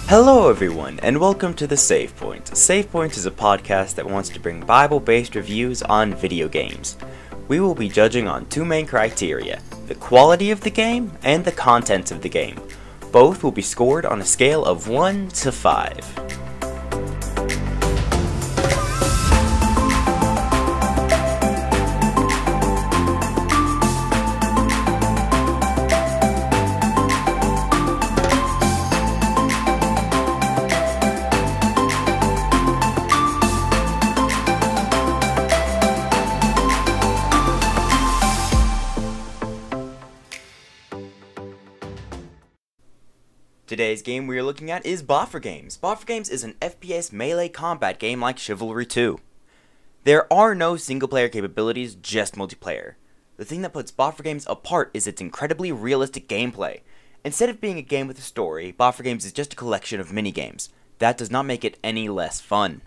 Hello everyone, and welcome to The Save Point. Save Point is a podcast that wants to bring Bible-based reviews on video games. We will be judging on two main criteria, the quality of the game and the content of the game. Both will be scored on a scale of 1 to 5. Today's game we are looking at is Boffer Games. Boffer Games is an FPS melee combat game like Chivalry 2. There are no single-player capabilities, just multiplayer. The thing that puts Boffer Games apart is its incredibly realistic gameplay. Instead of being a game with a story, Boffer Games is just a collection of mini-games. That does not make it any less fun.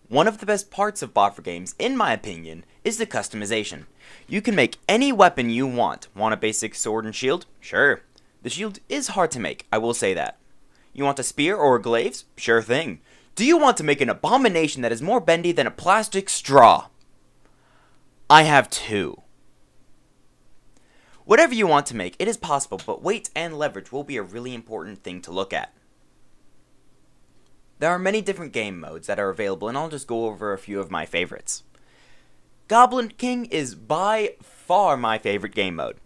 One of the best parts of Boffer Games, in my opinion, is the customization. You can make any weapon you want. Want a basic sword and shield? Sure. The shield is hard to make, I will say that. You want a spear or a glaives? Sure thing. Do you want to make an abomination that is more bendy than a plastic straw? I have two. Whatever you want to make, it is possible, but weight and leverage will be a really important thing to look at. There are many different game modes that are available, and I'll just go over a few of my favorites. Goblin King is by far my favorite game mode.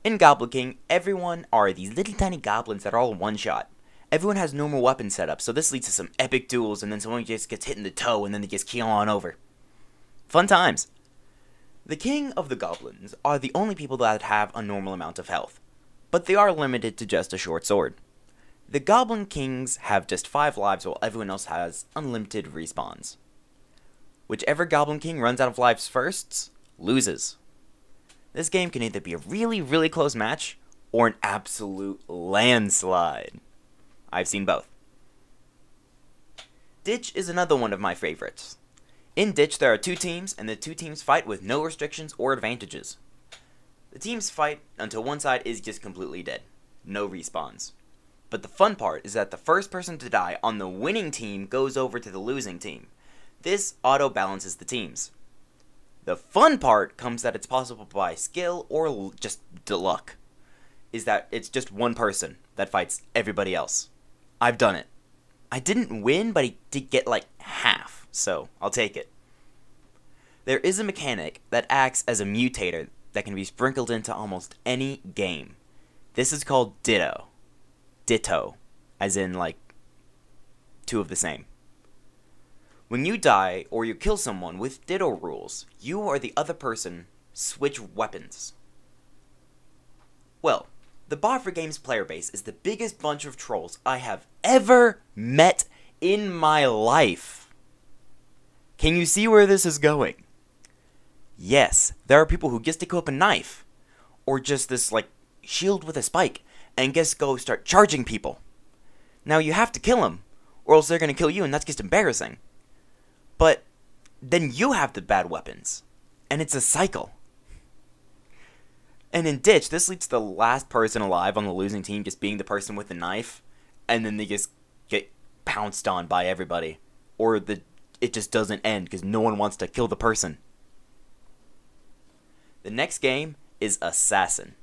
In Goblin King, everyone are these little tiny goblins that are all one-shot. Everyone has normal weapon setup, so this leads to some epic duels, and then someone just gets hit in the toe, and then they just keel on over. Fun times. The King of the Goblins are the only people that have a normal amount of health, but they are limited to just a short sword. The Goblin Kings have just 5 lives, while everyone else has unlimited respawns. Whichever Goblin King runs out of lives first, loses. This game can either be a really close match, or an absolute landslide. I've seen both. Ditch is another one of my favorites. In Ditch there are 2 teams, and the 2 teams fight with no restrictions or advantages. The teams fight until one side is just completely dead. No respawns. But the fun part is that the first person to die on the winning team goes over to the losing team. This auto-balances the teams. The fun part comes that it's possible by skill or just luck. Is that it's just one person that fights everybody else. I've done it. I didn't win, but I did get like half, so I'll take it. There is a mechanic that acts as a mutator that can be sprinkled into almost any game. This is called Ditto. Ditto, as in like 2 of the same. When you die, or you kill someone with Ditto rules, you or the other person switch weapons. Well, the Boffer Games player base is the biggest bunch of trolls I have ever met in my life. Can you see where this is going? Yes, there are people who just take up a knife, or just this like shield with a spike, and just go start charging people. Now you have to kill them, or else they're gonna kill you, and that's just embarrassing. But then you have the bad weapons, and it's a cycle. And in Ditch, this leads to the last person alive on the losing team just being the person with the knife, and then they just get pounced on by everybody. Or it just doesn't end because no one wants to kill the person. The next game is Assassin.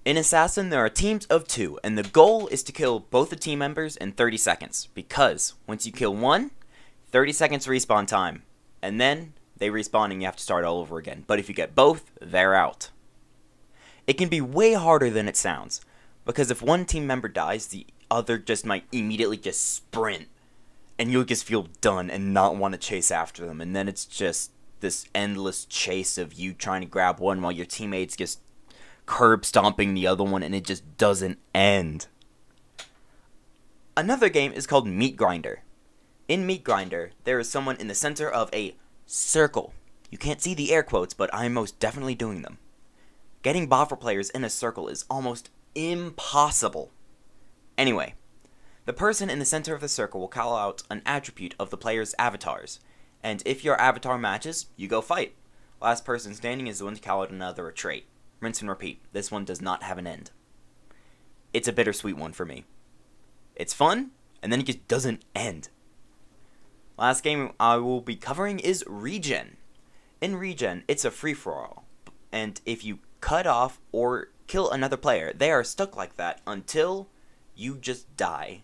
In Assassin, there are teams of 2, and the goal is to kill both the team members in 30 seconds, because once you kill one, 30 seconds respawn time, and then they respawn and you have to start all over again. But if you get both, they're out. It can be way harder than it sounds, because if one team member dies, the other just might immediately just sprint, and you'll just feel done and not want to chase after them, and then it's just this endless chase of you trying to grab one while your teammates just curb stomping the other one, and it just doesn't end. Another game is called Meat Grinder. In Meat Grinder, there is someone in the center of a circle. You can't see the air quotes, but I'm most definitely doing them. Getting Boffer players in a circle is almost impossible. Anyway, the person in the center of the circle will call out an attribute of the player's avatars, and if your avatar matches, you go fight. Last person standing is the one to call out another trait. Rinse and repeat. This one does not have an end. It's a bittersweet one for me. It's fun, and then it just doesn't end. Last game I will be covering is Regen. In Regen, it's a free-for-all, and if you cut off or kill another player, they are stuck like that until you just die,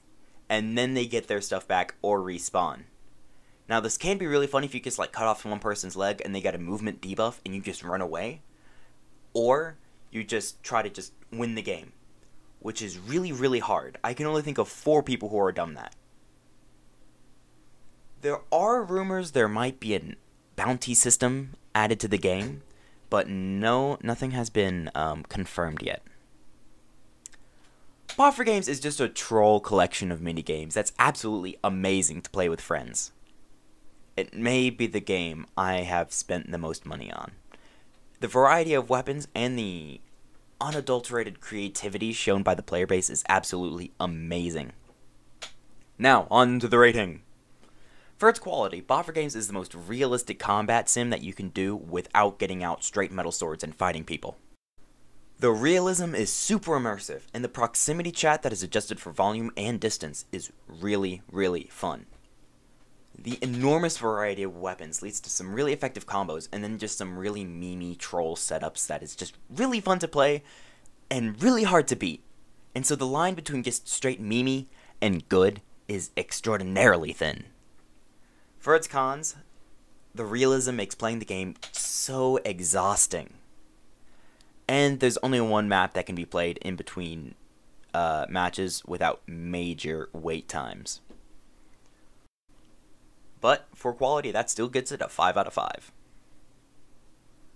and then they get their stuff back or respawn. Now, this can be really fun if you just cut off one person's leg and they get a movement debuff and you just run away, or you just try to just win the game, which is really, really hard. I can only think of 4 people who are done that. There are rumors there might be a bounty system added to the game, but no, nothing has been confirmed yet. Boffer Games is just a troll collection of minigames that's absolutely amazing to play with friends. It may be the game I have spent the most money on. The variety of weapons and the unadulterated creativity shown by the player base is absolutely amazing. Now, on to the rating. For its quality, Boffer Games is the most realistic combat sim that you can do without getting out straight metal swords and fighting people. The realism is super immersive, and the proximity chat that is adjusted for volume and distance is really, really fun. The enormous variety of weapons leads to some really effective combos, and then just some really memey troll setups that is just really fun to play, and really hard to beat. And so the line between just straight memey and good is extraordinarily thin. For its cons, the realism makes playing the game so exhausting. And there's only one map that can be played in between matches without major wait times. But for quality, that still gets it a 5 out of 5.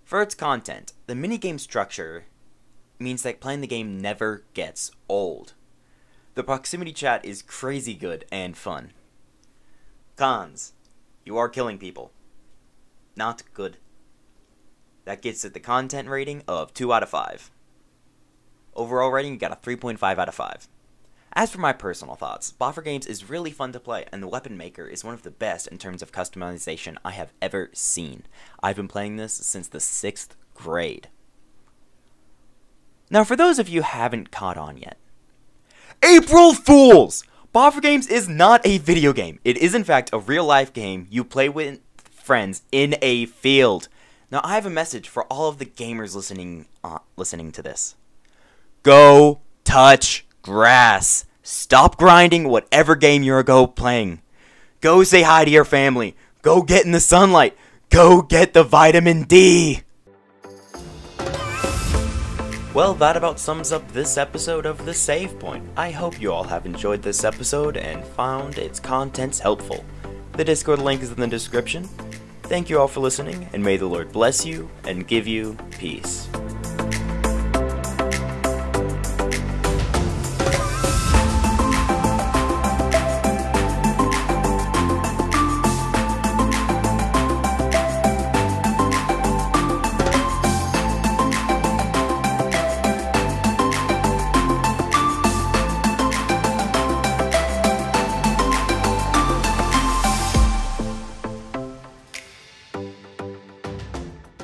For its content, the minigame structure means that playing the game never gets old. The proximity chat is crazy good and fun. Cons. You are killing people. Not good. That gets it the content rating of 2 out of 5. Overall rating, you got a 3.5 out of 5. As for my personal thoughts, Boffer Games is really fun to play, and the weapon maker is one of the best in terms of customization I have ever seen. I've been playing this since the 6th grade. Now, for those of you who haven't caught on yet, April Fools! Boffer Games is not a video game. It is, in fact, a real-life game you play with friends in a field. Now, I have a message for all of the gamers listening to this. Go touch grass. Stop grinding whatever game you're playing. Go say hi to your family. Go get in the sunlight. Go get the vitamin D. Well, that about sums up this episode of The Save Point. I hope you all have enjoyed this episode and found its contents helpful. The Discord link is in the description. Thank you all for listening, and may the Lord bless you and give you peace.